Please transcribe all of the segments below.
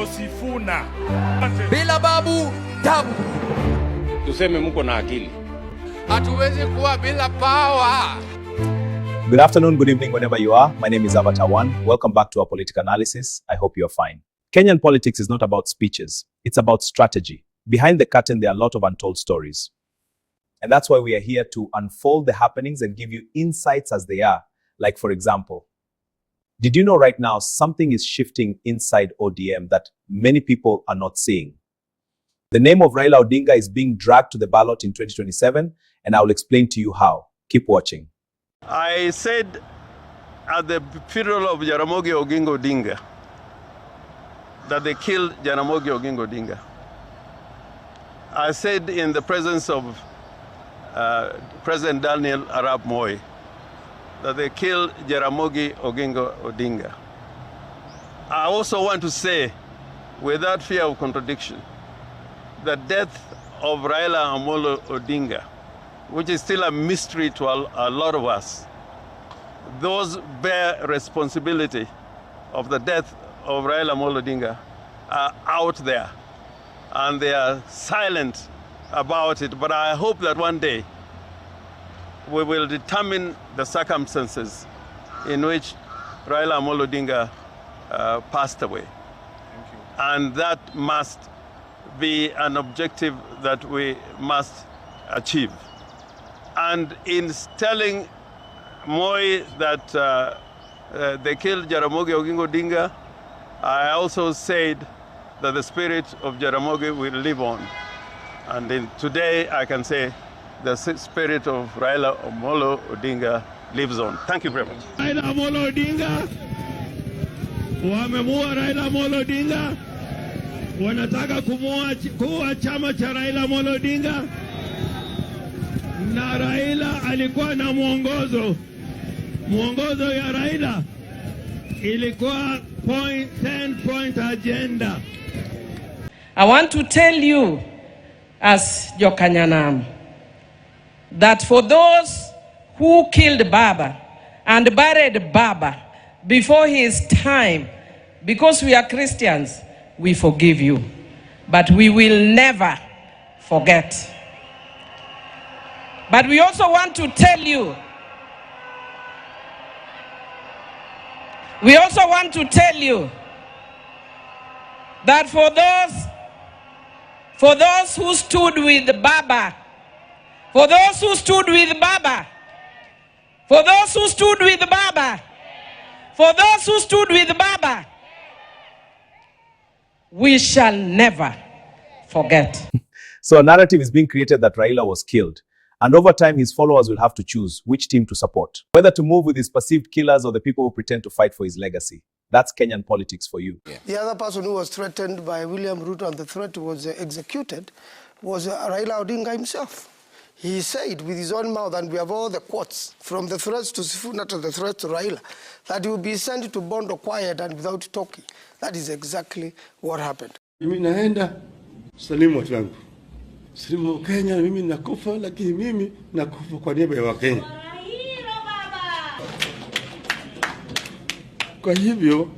ndio Sifuna. Bila babu tabu. Tuseme mko na akili. Hatuwezi kuwa bila power. Good afternoon, good evening, whenever you are. My name is Avatar One. Welcome back to our political analysis. I hope you're fine. Kenyan politics is not about speeches. It's about strategy. Behind the curtain, there are a lot of untold stories. And that's why we are here to unfold the happenings and give you insights as they are. Like, for example, did you know right now something is shifting inside ODM that many people are not seeing? The name of Raila Odinga is being dragged to the ballot in 2027, and I will explain to you how. Keep watching. I said at the funeral of Jaramogi Oginga Odinga that they killed Jaramogi Oginga Odinga. I said in the presence of President Daniel Arap Moi that they killed Jaramogi Oginga Odinga. I also want to say, without fear of contradiction, the death of Raila Amolo Odinga, which is still a mystery to a lot of us, those bear responsibility of the death of Raila Amolo Odinga are out there, and they are silent about it. But I hope that one day we will determine the circumstances in which Raila Amolo Odinga passed away. Thank you. And that must be an objective that we must achieve. And in telling Moi that they killed Jaramogi Oginga Odinga, I also said that the spirit of Jaramogi will live on. And today I can say the spirit of Raila Amolo Odinga lives on. Thank you very much. Raila Amolo Odinga, wamemua Raila Amolo Odinga, wanataka kuua chama cha Raila Amolo Odinga, na Raila alikuwa na mwongozo ya Raila ilikuwa 10-point agenda. I want to tell you as Jokanyanam that for those who killed Baba and buried Baba before his time, because we are Christians, we forgive you. But we will never forget. But we also want to tell you, that for those who stood with Baba, we shall never forget. So a narrative is being created that Raila was killed. And over time, his followers will have to choose which team to support, whether to move with his perceived killers or the people who pretend to fight for his legacy. That's Kenyan politics for you. Yeah. The other person who was threatened by William Ruto and the threat was executed was Raila Odinga himself. He said with his own mouth, and we have all the quotes, from the threats to Sifuna to the threats to Raila, that he will be sent to Bondo quiet and without talking. That is exactly what happened. Mimi naenda salimu watu wangu. Salimu Kenya, mimi nakufa, lakini mimi nakufa kwa niaba ya Wakenya. Kwa hivyo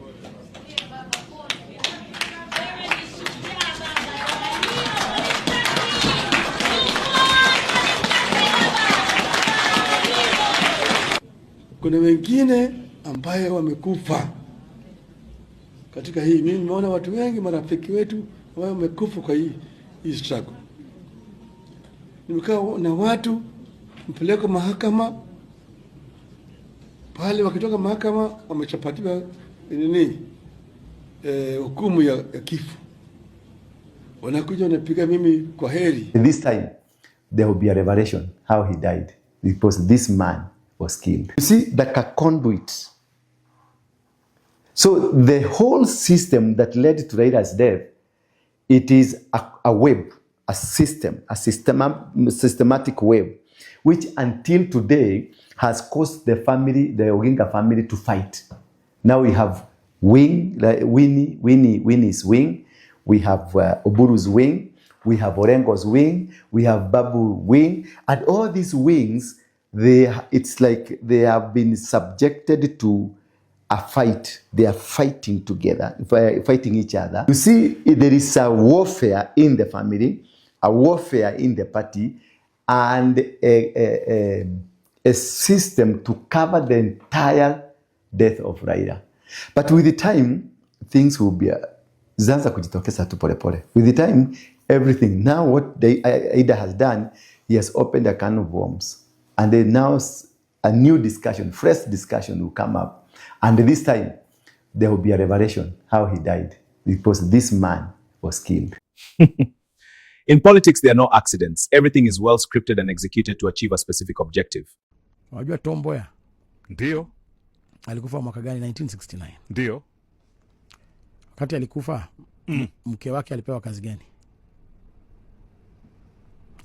kuna wengine ambaye wamekufa katika hii. Mimi nimeona watu wengi, marafiki wetu ambao wamekufa kwa hii struggle. Nimekaa na watu mpeleka mahakama pale, wakitoka mahakama wamechapatiwa hukumu ya kifo, wanakuja wanapiga mimi kwa heri. This time there will be a revelation how he died, because this man was killed. You see, like a conduit. So the whole system that led to Raila's death, it is a web, a system, a systematic web, which until today has caused the family, the Oginga family, to fight. Now we have Winnie's wing, we have Oburu's wing, we have Orengo's wing, we have Babu wing, and all these wings, it's like they have been subjected to a fight. They are fighting together, fighting each other. You see, there is a warfare in the family, a warfare in the party, and a system to cover the entire death of Raila. But with the time, things will be zanza kujitokeza tu pole pole. With the time, everything. Now what Aida has done, he has opened a can of worms. And then now a new discussion, fresh discussion will come up. And this time, there will be a revelation how he died. Because this man was killed. In politics, there are no accidents. Everything is well scripted and executed to achieve a specific objective. Unajua Tom Mboya? Ndio. Alikufa mwaka gani? 1969. Ndio. Wakati alikufa, mke wake alipewa kazi gani?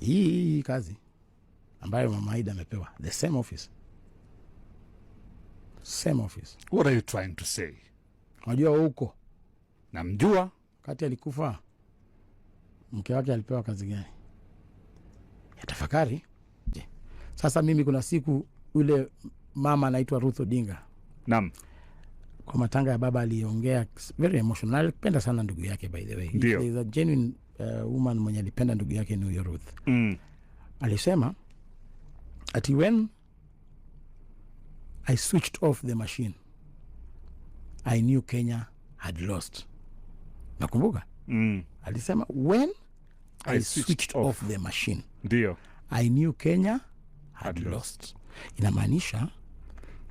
Hii kazi ambayo Mama Aida amepewa. The same office. Same office. What are you trying to say? Unajua huko? Namjua. Wakati alikufa, mke wake alipewa kazi gani? Yatafakari. Sasa mimi kuna siku ule mama anaitwa Ruth Odinga. Naam. Kwa matanga ya baba aliongea very emotional. Alipenda sana ndugu yake, by the way. He is a genuine woman mwenye alipenda ndugu yake ni huyo Ruth. Alisema ati when I switched off the machine, I knew Kenya had lost. Nakumbuka? Alisema when I switched off the machine, ndio, I knew Kenya had lost. Inamaanisha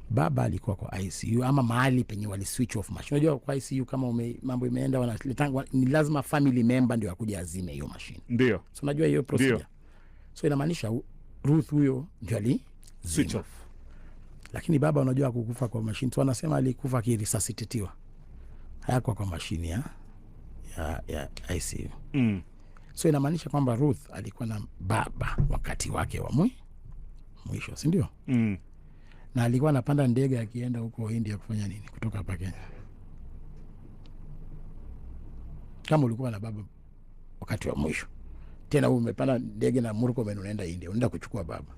baba alikuwa kwa ICU ama mahali penye wali switch off machine. Unajua kwa ICU kama mambo imeenda wanaletanga ni lazima family member ndio akuje azime hiyo machine. Ndio. So unajua hiyo procedure. Dio. So inamaanisha Ruth huyo ndio ali switch off. Lakini baba unajua kukufa kwa machine. So anasema alikufa akiresuscitatiwa. Hayakuwa kwa machine ya ICU. So inamaanisha kwamba Ruth alikuwa na baba wakati wake wa mwisho, si ndio? Na alikuwa anapanda ndege akienda huko India kufanya nini kutoka hapa Kenya. Kama ulikuwa na baba wakati wa mwisho, tena umepanda ndege na Murkomen unaenda India, unaenda kuchukua baba.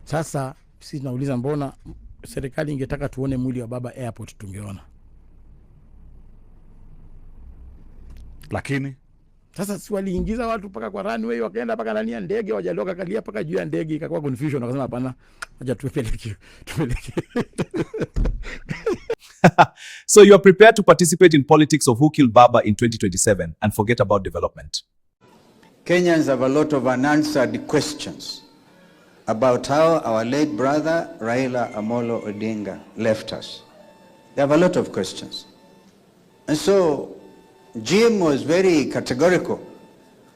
Sasa sisi tunauliza mbona serikali ingetaka tuone mwili wa baba airport tungeona. Lakini sasa si waliingiza watu paka kwa runway wakaenda paka ndani ya ndege wajaloka kalia paka juu ya ndege ikakuwa confusion wakasema hapana acha tupeleke. So you are prepared to participate in politics of who killed Baba in 2027 and forget about development. Kenyans have a lot of unanswered questions about how our late brother Raila Amolo Odinga left us. They have a lot of questions. And so Jim was very categorical.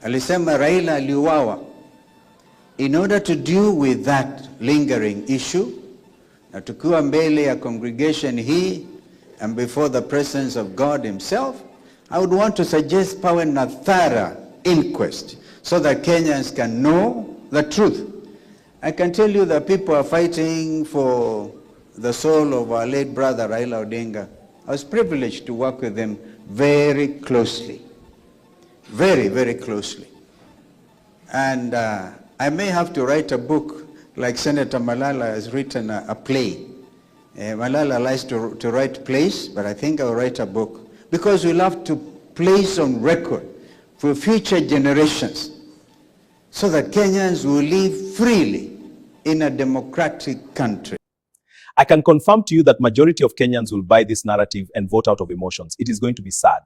Alisema Raila aliuawa. In order to deal with that lingering issue, na tukiwa mbele ya congregation hii and before the presence of God himself, I would want to suggest pawe na thorough inquest so that Kenyans can know the truth. I can tell you that people are fighting for the soul of our late brother Raila Odinga. I was privileged to work with them very closely, very, very closely. And I may have to write a book like Senator Malala has written a play. Malala likes to write plays, but I think I'll write a book because we'll have to place on record for future generations so that Kenyans will live freely in a democratic country. I can confirm to you that majority of Kenyans will buy this narrative and vote out of emotions. It is going to be sad.